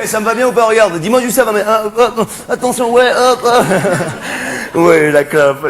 ça me va bien ou pas? Regarde, dis-moi juste ça, va, mais attention, ouais, hop, hop. Ouais, la clope.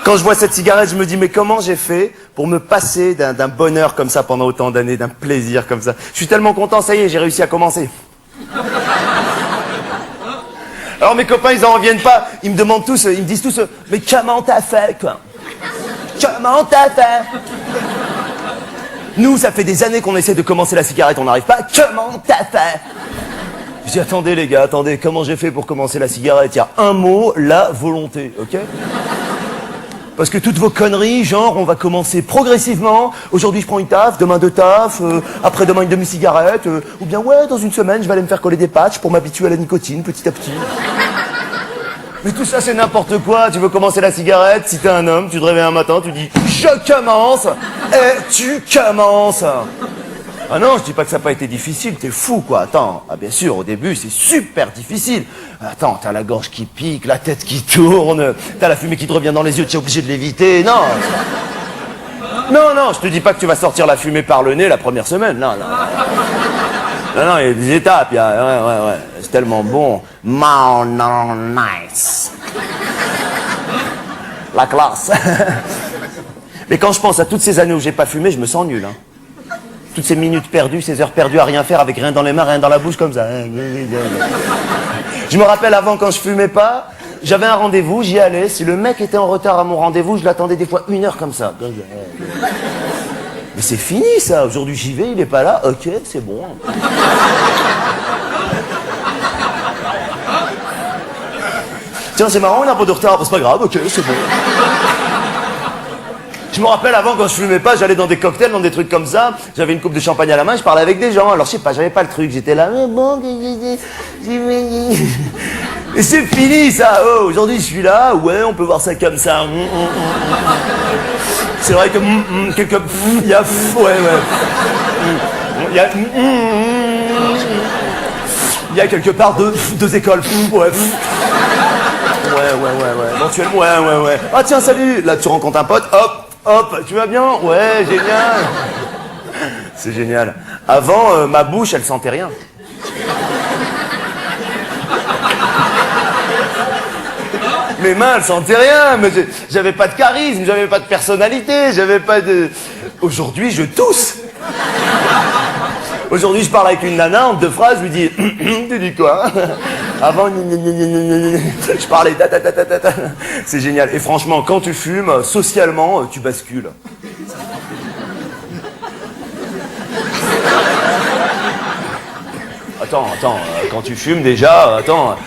Quand je vois cette cigarette, je me dis, mais comment j'ai fait pour me passer d'un bonheur comme ça pendant autant d'années, d'un plaisir comme ça? Je suis tellement content, ça y est, j'ai réussi à commencer. Alors mes copains, ils en reviennent pas, ils me demandent tous, ils me disent tous, mais comment t'as fait, quoi? Comment t'as fait? Nous, ça fait des années qu'on essaie de commencer la cigarette, on n'arrive pas. Comment t'as fait? Je dis, attendez les gars, attendez, comment j'ai fait pour commencer la cigarette? Il y a un mot, la volonté, ok? Parce que toutes vos conneries, genre, on va commencer progressivement. Aujourd'hui, je prends une taf, demain deux tafs, après-demain une demi-cigarette, ou bien, ouais, dans une semaine, je vais aller me faire coller des patchs pour m'habituer à la nicotine, petit à petit. Mais tout ça, c'est n'importe quoi. Tu veux commencer la cigarette, si t'es un homme, tu te réveilles un matin, tu dis, je commence, et tu commences. Ah non, je dis pas que ça n'a pas été difficile, t'es fou, quoi. Attends, ah bien sûr, au début, c'est super difficile. Attends, t'as la gorge qui pique, la tête qui tourne, t'as la fumée qui te revient dans les yeux, tu es obligé de l'éviter. Non. Non, non, je te dis pas que tu vas sortir la fumée par le nez la première semaine. Non, non. Non, non, il y a des étapes, il y a... Ouais, c'est tellement bon. Non, nice. La classe. Mais quand je pense à toutes ces années où j'ai pas fumé, je me sens nul, hein. Toutes ces minutes perdues, ces heures perdues à rien faire, avec rien dans les mains, rien dans la bouche, comme ça. Je me rappelle avant, quand je fumais pas, j'avais un rendez-vous, j'y allais. Si le mec était en retard à mon rendez-vous, je l'attendais des fois 1 heure comme ça. Mais c'est fini, ça. Aujourd'hui, j'y vais, il est pas là. Ok, c'est bon. Tiens, c'est marrant, on a un peu de retard. C'est pas grave, ok, c'est bon. Je me rappelle avant, quand je fumais pas, j'allais dans des cocktails, dans des trucs comme ça. J'avais une coupe de champagne à la main, je parlais avec des gens. Alors je sais pas, j'avais pas le truc. J'étais là, mais bon, et c'est fini ça. Oh, aujourd'hui je suis là, ouais, on peut voir ça comme ça. C'est vrai que quelque, il y a, ouais. Il y a quelque part deux écoles. Ouais. Éventuellement, ouais. Ah tiens, salut. Là, tu rencontres un pote, hop, tu vas bien? Ouais, génial. C'est génial. Avant, ma bouche, elle sentait rien. Mes mains, elles sentaient rien, mais j'avais pas de charisme, j'avais pas de personnalité, j'avais pas de... Aujourd'hui, je tousse. Aujourd'hui, je parle avec une nana, en 2 phrases, je lui dis, tu dis quoi? Avant, je parlais, c'est génial. Et franchement, quand tu fumes, socialement, tu bascules. Attends, quand tu fumes déjà,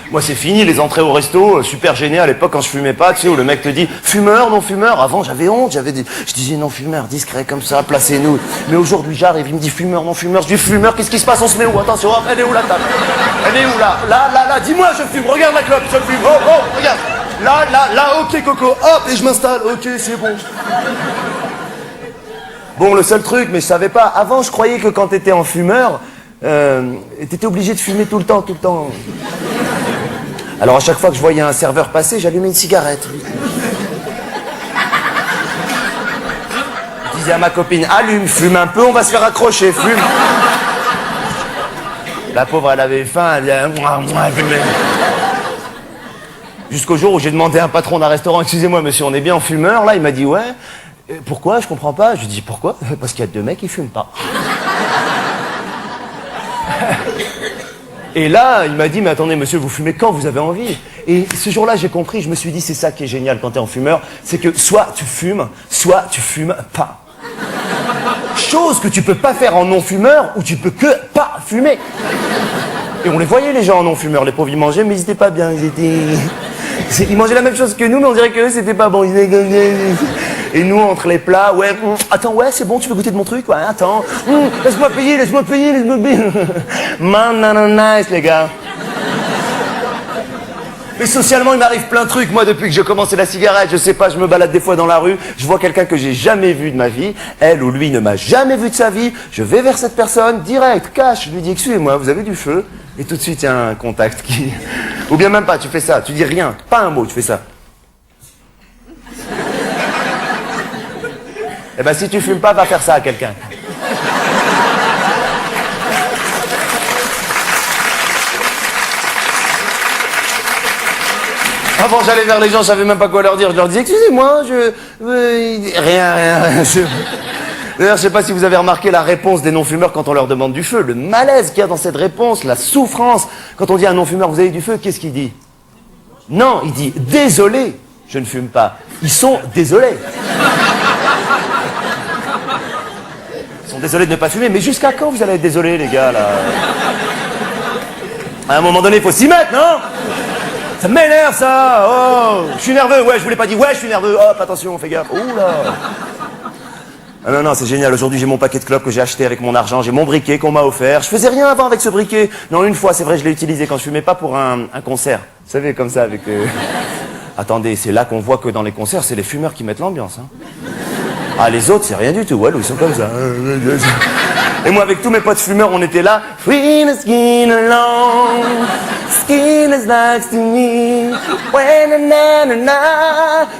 moi c'est fini les entrées au resto, super gêné à l'époque quand je fumais pas, tu sais, où le mec te dit fumeur, non fumeur. Avant j'avais honte, je disais non fumeur, discret comme ça, placez-nous. Mais aujourd'hui j'arrive, il me dit fumeur, non fumeur, je dis fumeur, qu'est-ce qui se passe, on se met où? Attention, hop, elle est où la table? Elle est où là, dis-moi, je fume, regarde la clope, je fume, oh, regarde, là, ok Coco, hop, et je m'installe, ok, c'est bon. Bon, le seul truc, mais je savais pas, avant je croyais que quand t'étais en fumeur, t'étais obligé de fumer tout le temps. Alors à chaque fois que je voyais un serveur passer, j'allumais une cigarette. Je disais à ma copine, allume, fume un peu, on va se faire accrocher, fume. La pauvre, elle avait faim, elle disait, jusqu'au jour où j'ai demandé à un patron d'un restaurant, excusez-moi monsieur, on est bien en fumeur, là, il m'a dit, ouais. Pourquoi? Je comprends pas. Je lui dis, pourquoi? Parce qu'il y a 2 mecs qui fument pas. Et là, il m'a dit, mais attendez, monsieur, vous fumez quand vous avez envie? Et ce jour-là, j'ai compris, je me suis dit, c'est ça qui est génial quand t'es en fumeur, c'est que soit tu fumes pas. Chose que tu peux pas faire en non-fumeur, ou tu peux que pas fumer. Et on les voyait, les gens en non-fumeur, les pauvres, ils mangeaient, mais ils étaient pas bien, ils mangeaient la même chose que nous, mais on dirait que c'était pas bon. Et nous, entre les plats, ouais, attends, ouais, c'est bon, tu veux goûter de mon truc? Ouais, attends, laisse-moi payer. Nice, les gars. Mais socialement, il m'arrive plein de trucs. Moi, depuis que j'ai commencé la cigarette, je sais pas, je me balade des fois dans la rue, je vois quelqu'un que j'ai jamais vu de ma vie, elle ou lui ne m'a jamais vu de sa vie, je vais vers cette personne, direct, cash, je lui dis, excusez-moi, vous avez du feu? Et tout de suite, il y a un contact qui... Ou bien même pas, tu fais ça, tu dis rien, pas un mot, tu fais ça. Eh ben, si tu fumes pas, va faire ça à quelqu'un. Avant, j'allais vers les gens, je savais même pas quoi leur dire. Je leur disais, excusez-moi, rien. D'ailleurs, je sais pas si vous avez remarqué la réponse des non-fumeurs quand on leur demande du feu. Le malaise qu'il y a dans cette réponse, la souffrance. Quand on dit à un non-fumeur, vous avez du feu, qu'est-ce qu'il dit? Non, il dit, désolé, je ne fume pas. Ils sont désolés. Ils sont désolés de ne pas fumer. Mais jusqu'à quand vous allez être désolés, les gars, là? À un moment donné, il faut s'y mettre, non? Ça m'énerve, ça. Oh, je suis nerveux. Ouais, je vous l'ai pas dit. Ouais, je suis nerveux. Hop, attention, fais gaffe. Ouh là. Ah non, c'est génial. Aujourd'hui, j'ai mon paquet de clopes que j'ai acheté avec mon argent. J'ai mon briquet qu'on m'a offert. Je faisais rien avant avec ce briquet. Non, une fois, c'est vrai, je l'ai utilisé quand je fumais, pas pour un concert. Vous savez, comme ça, avec... Attendez, c'est là qu'on voit que dans les concerts, c'est les fumeurs qui mettent l'ambiance. Hein. Ah, les autres, c'est rien du tout. Ouais, ils sont comme ça. Et moi, avec tous mes potes fumeurs, on était là. Free the skin alone, skin is nice to me. Ouais, na, na, na, na.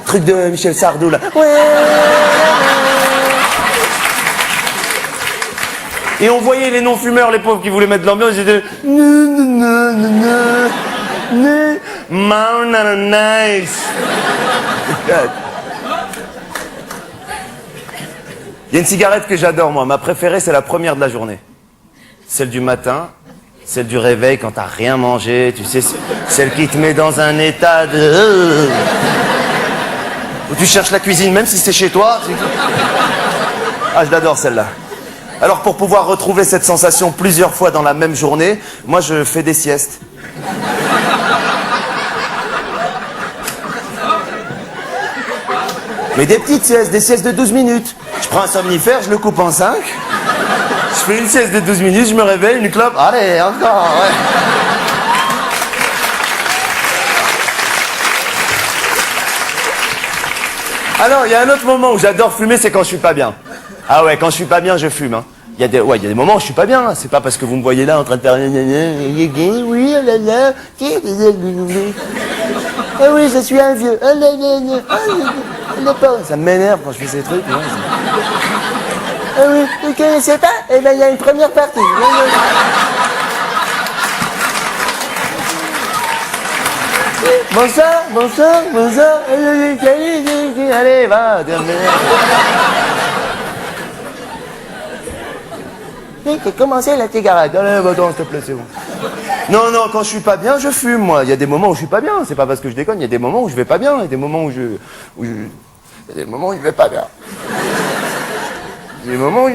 Truc de Michel Sardou, là. Ouais, et on voyait les non-fumeurs, les pauvres qui voulaient mettre de l'ambiance, ils étaient... Nice. Il y a une cigarette que j'adore, moi. Ma préférée, c'est la première de la journée. Celle du matin, celle du réveil quand t'as rien mangé, tu sais, celle qui te met dans un état de... où tu cherches la cuisine, même si c'est chez toi. Ah, je l'adore, celle-là. Alors, pour pouvoir retrouver cette sensation plusieurs fois dans la même journée, moi, je fais des siestes. Mais des petites siestes, des siestes de 12 minutes. Je prends un somnifère, je le coupe en 5. Je fais une sieste de 12 minutes, je me réveille, une clope. Allez, encore, ouais. Alors, il y a un autre moment où j'adore fumer, c'est quand je suis pas bien. Ah ouais, quand je suis pas bien, je fume. Hein. Il y a des moments où je suis pas bien. Hein. C'est pas parce que vous me voyez là en train de faire... Oui, là, là. Ah oui, je suis un vieux. Ça m'énerve quand je fais ces trucs. Ah oui, vous connaissez pas? Eh ben, il y a une première partie. Bonsoir. Allez, va. T'as commencé la cigarette. Allez, attends, s'il te plaît, c'est bon. Non, quand je suis pas bien, je fume, moi. Il y a des moments où je suis pas bien. C'est pas parce que je déconne. Il y a des moments où je vais pas bien. Il y a des moments où il y a des moments où je vais pas bien. Il y a des moments où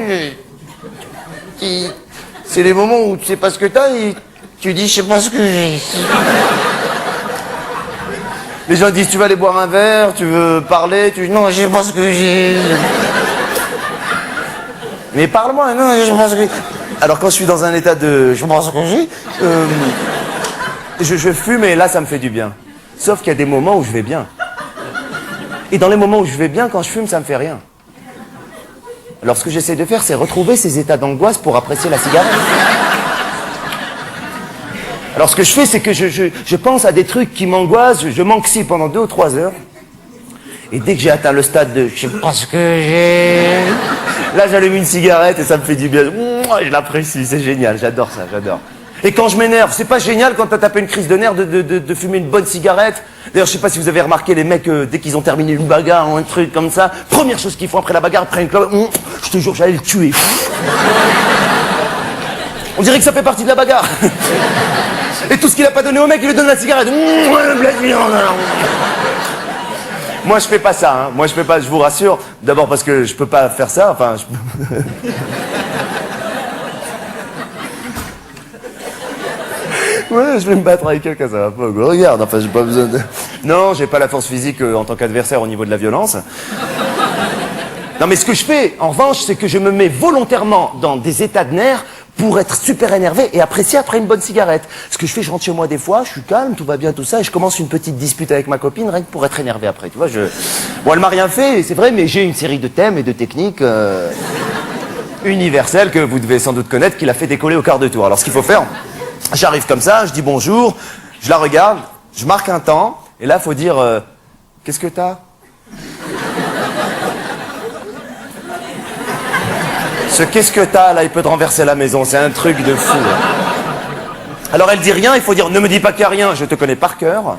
c'est les moments où tu sais pas ce que t'as et tu dis je sais pas ce que j'ai. Les gens disent tu vas aller boire un verre, tu veux parler, tu dis non, je sais pas ce que j'ai. Mais parle-moi, non, je sais pas ce que... Alors quand je suis dans un état de... je pense que je fume et là ça me fait du bien. Sauf qu'il y a des moments où je vais bien. Et dans les moments où je vais bien, quand je fume, ça me fait rien. Alors ce que j'essaie de faire, c'est retrouver ces états d'angoisse pour apprécier la cigarette. Alors ce que je fais, c'est que je pense à des trucs qui m'angoissent, je m'anxie pendant 2 ou 3 heures. Et dès que j'ai atteint le stade de... je sais pas ce que j'ai... Là, j'allume une cigarette et ça me fait du bien. Je l'apprécie, c'est génial, j'adore ça, j'adore. Et quand je m'énerve, c'est pas génial quand t'as tapé une crise de nerfs de fumer une bonne cigarette. D'ailleurs, je sais pas si vous avez remarqué, les mecs, dès qu'ils ont terminé une bagarre ou un truc comme ça, première chose qu'ils font après la bagarre, après une clope, je te jure, j'allais le tuer. On dirait que ça fait partie de la bagarre. Et tout ce qu'il a pas donné au mec, il lui donne la cigarette. Moi, je fais pas ça, hein. Moi, je fais pas, je vous rassure. D'abord parce que je peux pas faire ça, enfin... Ouais, je vais me battre avec quelqu'un, ça va pas. Regarde, enfin, j'ai pas besoin de... Non, j'ai pas la force physique en tant qu'adversaire au niveau de la violence. Non, mais ce que je fais, en revanche, c'est que je me mets volontairement dans des états de nerfs pour être super énervé et apprécier après une bonne cigarette. Ce que je fais, je rentre chez moi des fois, je suis calme, tout va bien, tout ça, et je commence une petite dispute avec ma copine, rien que pour être énervé après, tu vois, Bon, elle m'a rien fait, c'est vrai, mais j'ai une série de thèmes et de techniques universelles que vous devez sans doute connaître, qui l'a fait décoller au quart de tour. Alors, ce qu'il faut faire, j'arrive comme ça, je dis bonjour, je la regarde, je marque un temps, et là, il faut dire, qu'est-ce que t'as? Ce qu'est-ce que t'as, là, il peut te renverser la maison, c'est un truc de fou. Alors elle dit rien, il faut dire, ne me dis pas qu'il n'y a rien, je te connais par cœur.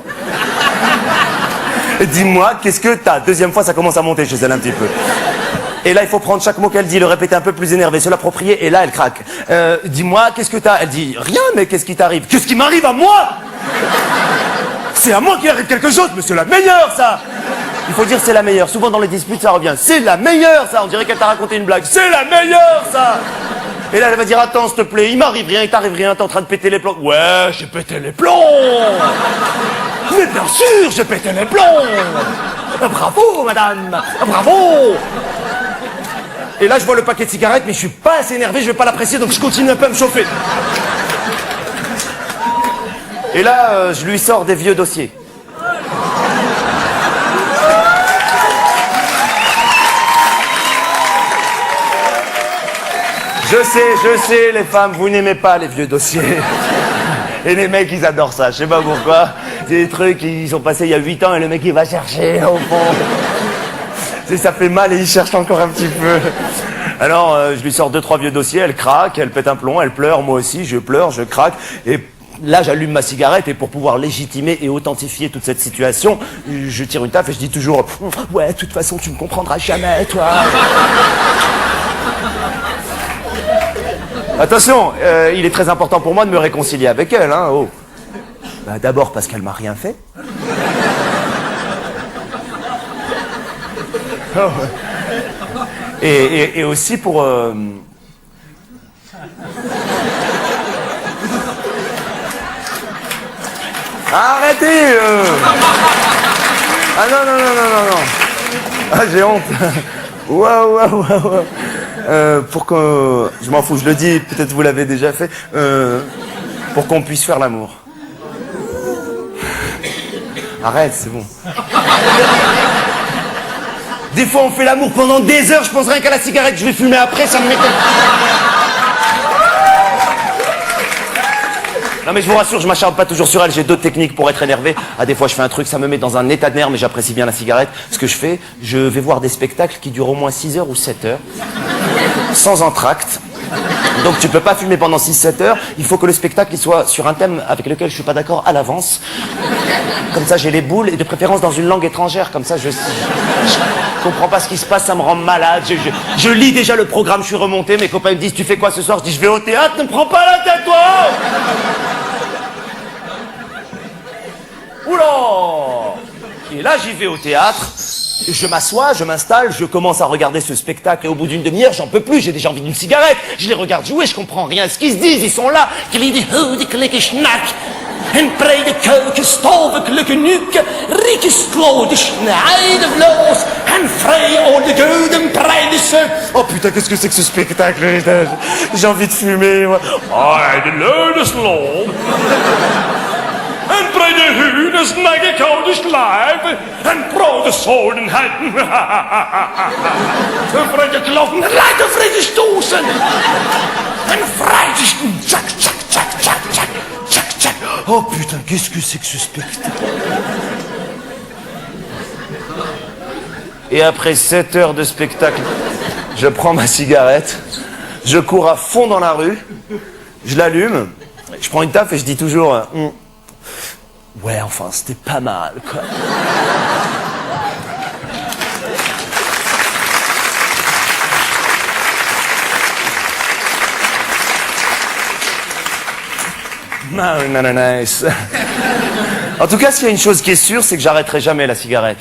Dis-moi, qu'est-ce que t'as? Deuxième fois, ça commence à monter chez elle un petit peu. Et là, il faut prendre chaque mot qu'elle dit, le répéter un peu plus énervé, se l'approprier, et là, elle craque. Dis-moi, qu'est-ce que t'as? Elle dit, rien, mais qu'est-ce qui t'arrive? Qu'est-ce qui m'arrive à moi? C'est à moi qu'il arrive quelque chose, mais c'est la meilleure, ça! Il faut dire c'est la meilleure. Souvent dans les disputes, ça revient. C'est la meilleure, ça! On dirait qu'elle t'a raconté une blague. C'est la meilleure, ça! Et là, elle va dire, attends, s'il te plaît, il m'arrive rien, il t'arrive rien, t'es en train de péter les plombs. Ouais, j'ai pété les plombs! Mais bien sûr, j'ai pété les plombs! Bravo, madame! Bravo! Et là, je vois le paquet de cigarettes, mais je suis pas assez énervé, je vais pas l'apprécier, donc je continue un peu à me chauffer. Et là, je lui sors des vieux dossiers. Je sais, les femmes, vous n'aimez pas les vieux dossiers. Et les mecs, ils adorent ça, je sais pas pourquoi. C'est des trucs qui sont passés il y a 8 ans et le mec, il va chercher au fond. Ça fait mal et il cherche encore un petit peu. Alors, je lui sors 2-3 vieux dossiers, elle craque, elle pète un plomb, elle pleure, moi aussi, je pleure, je craque. Et là, j'allume ma cigarette et pour pouvoir légitimer et authentifier toute cette situation, je tire une taffe et je dis toujours « Ouais, de toute façon, tu me comprendras jamais, toi !» Attention, il est très important pour moi de me réconcilier avec elle, hein, oh. Bah, d'abord parce qu'elle m'a rien fait. Oh. Et aussi pour... Arrêtez Ah non. Ah, j'ai honte. Waouh. Pour que... Je m'en fous, je le dis, peut-être vous l'avez déjà fait. Pour qu'on puisse faire l'amour. Arrête, c'est bon. Des fois, on fait l'amour pendant des heures, je pense rien qu'à la cigarette que je vais fumer après, ça me met... Non mais je vous rassure, je m'acharne pas toujours sur elle, j'ai d'autres techniques pour être énervé. Ah, des fois je fais un truc, ça me met dans un état de nerfs, mais j'apprécie bien la cigarette. Ce que je fais, je vais voir des spectacles qui durent au moins 6 heures ou 7 heures, sans entracte. Donc tu peux pas fumer pendant 6-7 heures, il faut que le spectacle il soit sur un thème avec lequel je suis pas d'accord à l'avance. Comme ça j'ai les boules, et de préférence dans une langue étrangère, comme ça je comprends pas ce qui se passe, ça me rend malade. Je lis déjà le programme, je suis remonté, mes copains me disent tu fais quoi ce soir? Je dis je vais au théâtre, ne me prends pas la tête toi! Oula! Et là, j'y vais au théâtre, je m'assois, je m'installe, je commence à regarder ce spectacle, et au bout d'une demi-heure, j'en peux plus, j'ai déjà envie d'une cigarette. Je les regarde jouer, je comprends rien à ce qu'ils se disent, ils sont là. En breide keuken, stovig nuke, rike slode, schneide vloos, en vrij oude gouden breide se. Oh putain, qu'est-ce que c'est que ce spectacle? J'ai envie de fumer, moi. Ah, de leude slode. En breide hunen, snagge koude slijven, en brode zodenheid. En breide klokken, rijke vrije stoßen. En vrije tjak, tjak, tjak, tjak, tjak. Oh putain, qu'est-ce que c'est que ce spectacle? Et après 7 heures de spectacle, je prends ma cigarette, je cours à fond dans la rue, je l'allume, je prends une taffe et je dis toujours ouais, enfin, c'était pas mal, quoi. Nice. En tout cas, s'il y a une chose qui est sûre, c'est que j'arrêterai jamais la cigarette.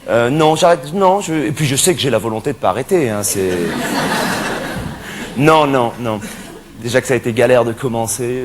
Non, j'arrête. Non, et puis je sais que j'ai la volonté de pas arrêter. Hein, c'est. Non. Déjà que ça a été galère de commencer.